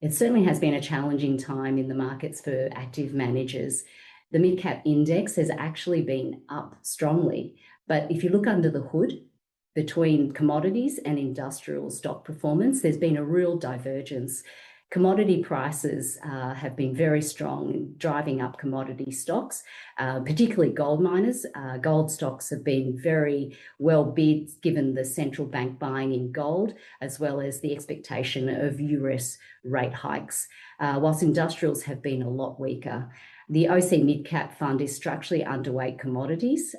It certainly has been a challenging time in the markets for active managers. The mid-cap index has actually been up strongly, but if you look under the hood, between commodities and industrial stock performance, there's been a real divergence. Commodity prices have been very strong, driving up commodity stocks, particularly gold miners. Gold stocks have been very well bid given the central bank buying in gold, as well as the expectation of US rate hikes, whilst industrials have been a lot weaker. The OC Mid-Cap Fund is structurally underweight commodities,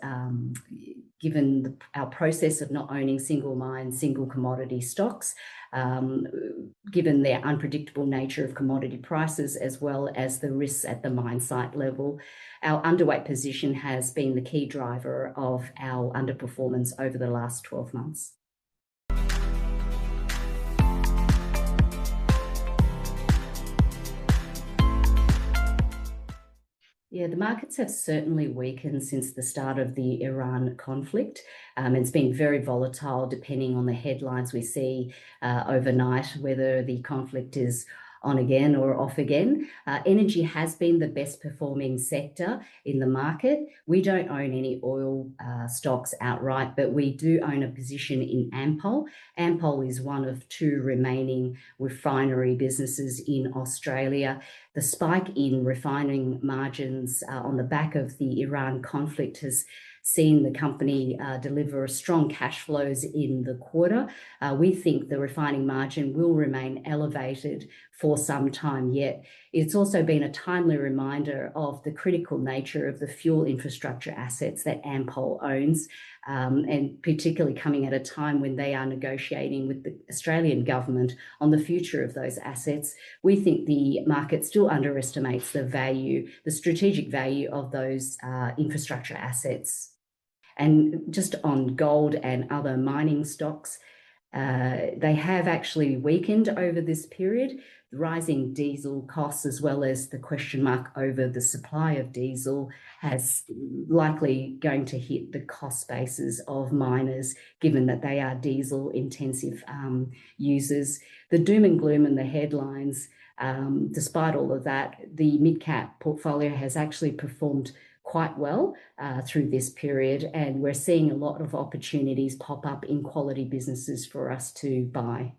given our process of not owning single mine, single commodity stocks, given their unpredictable nature of commodity prices, as well as the risks at the mine site level. Our underweight position has been the key driver of our underperformance over the last 12 months. Yeah, the markets have certainly weakened since the start of the Iran conflict. It's been very volatile depending on the headlines we see overnight, whether the conflict is on again or off again. Energy has been the best performing sector in the market. We don't own any oil stocks outright, but we do own a position in Ampol. Ampol is one of two remaining refinery businesses in Australia. The spike in refining margins on the back of the Iran conflict has seen the company deliver strong cash flows in the quarter. We think the refining margin will remain elevated for some time yet. It's also been a timely reminder of the critical nature of the fuel infrastructure assets that Ampol owns, and particularly coming at a time when they are negotiating with the Australian government on the future of those assets. We think the market still underestimates the value, the strategic value of those infrastructure assets. And just on gold and other mining stocks, they have actually weakened over this period. The rising diesel costs, as well as the question mark over the supply of diesel, has likely going to hit the cost bases of miners, given that they are diesel intensive users. The doom and gloom in the headlines, despite all of that, the mid-cap portfolio has actually performed quite well through this period, and we're seeing a lot of opportunities pop up in quality businesses for us to buy.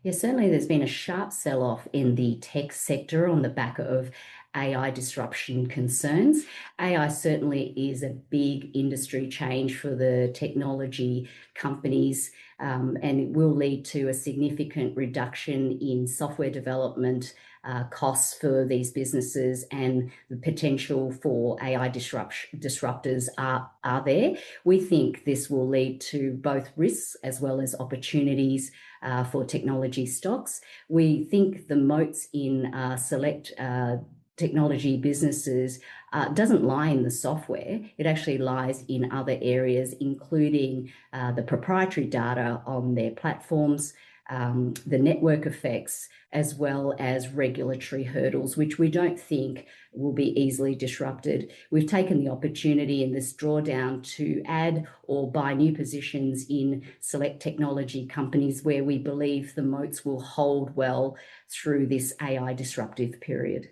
Yeah, certainly there's been a sharp sell-off in the tech sector on the back of AI disruption concerns. AI certainly is a big industry change for the technology companies, and it will lead to a significant reduction in software development costs for these businesses, and the potential for AI disruptors are there. We think this will lead to both risks as well as opportunities for technology stocks. We think the moats in select technology businesses doesn't lie in the software. It actually lies in other areas, including the proprietary data on their platforms, the network effects, as well as regulatory hurdles, which we don't think will be easily disrupted. We've taken the opportunity in this drawdown to add or buy new positions in select technology companies where we believe the moats will hold well through this AI disruptive period.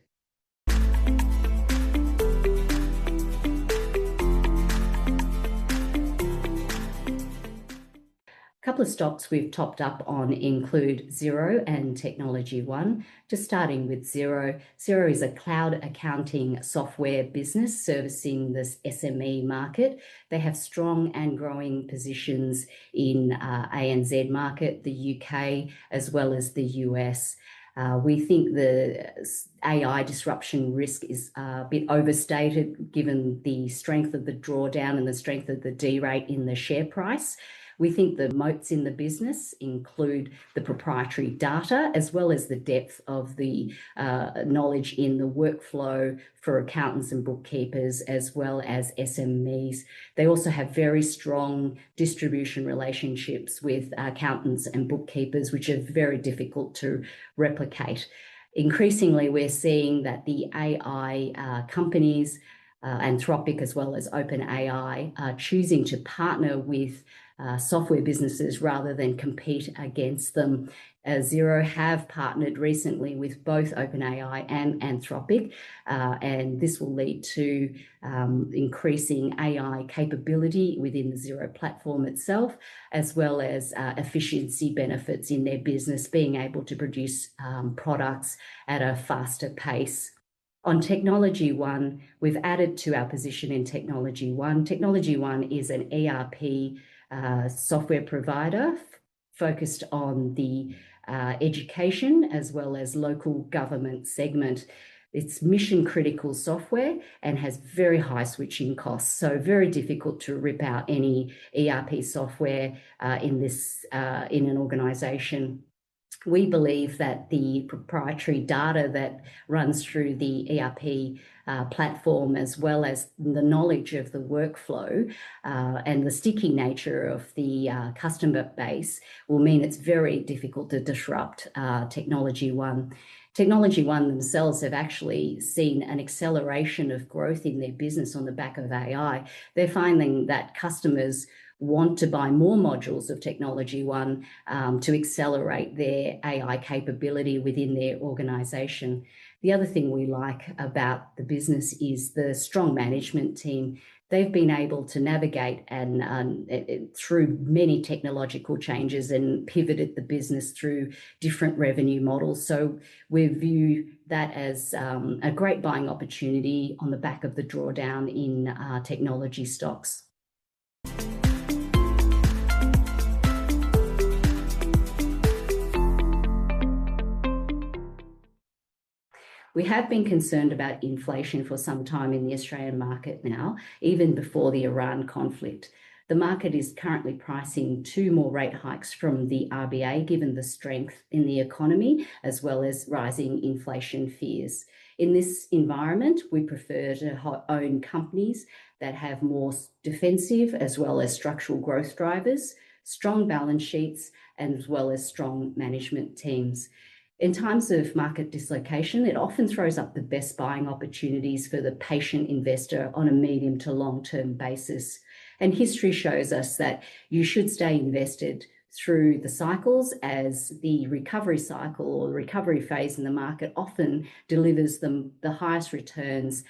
A couple of stocks we've topped up on include Xero and TechnologyOne. Just starting with Xero. Xero is a cloud accounting software business servicing this SME market. They have strong and growing positions in ANZ market, the UK, as well as the US. We think the AI disruption risk is a bit overstated given the strength of the drawdown and the strength of the D-rate in the share price. We think the moats in the business include the proprietary data, as well as the depth of the knowledge in the workflow for accountants and bookkeepers, as well as SMEs. They also have very strong distribution relationships with accountants and bookkeepers, which are very difficult to replicate. Increasingly, we're seeing that the AI companies Anthropic as well as OpenAI are choosing to partner with software businesses rather than compete against them. Xero have partnered recently with both OpenAI and Anthropic, and this will lead to increasing AI capability within the Xero platform itself, as well as efficiency benefits in their business, being able to produce products at a faster pace. On TechnologyOne, we've added to our position in TechnologyOne. TechnologyOne is an ERP software provider focused on the education as well as local government segment. It's mission critical software and has very high switching costs, so very difficult to rip out any ERP software in an organisation. We believe that the proprietary data that runs through the ERP platform, as well as the knowledge of the workflow and the sticky nature of the customer base, will mean it's very difficult to disrupt TechnologyOne. TechnologyOne themselves have actually seen an acceleration of growth in their business on the back of AI. They're finding that customers want to buy more modules of TechnologyOne to accelerate their AI capability within their organisation. The other thing we like about the business is the strong management team. They've been able to navigate and through many technological changes and pivoted the business through different revenue models. So we view that as a great buying opportunity on the back of the drawdown in technology stocks. We have been concerned about inflation for some time in the Australian market now, even before the Iran conflict. The market is currently pricing 2 more rate hikes from the RBA, given the strength in the economy, as well as rising inflation fears. In this environment, we prefer to own companies that have more defensive as well as structural growth drivers, strong balance sheets, and as well as strong management teams. In times of market dislocation, it often throws up the best buying opportunities for the patient investor on a medium to long-term basis. And history shows us that you should stay invested through the cycles, as the recovery cycle or the recovery phase in the market often delivers them the highest returns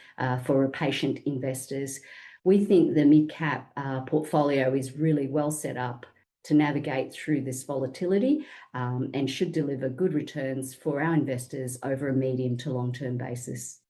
for patient investors. We think the mid-cap portfolio is really well set up to navigate through this volatility and should deliver good returns for our investors over a medium to long-term basis.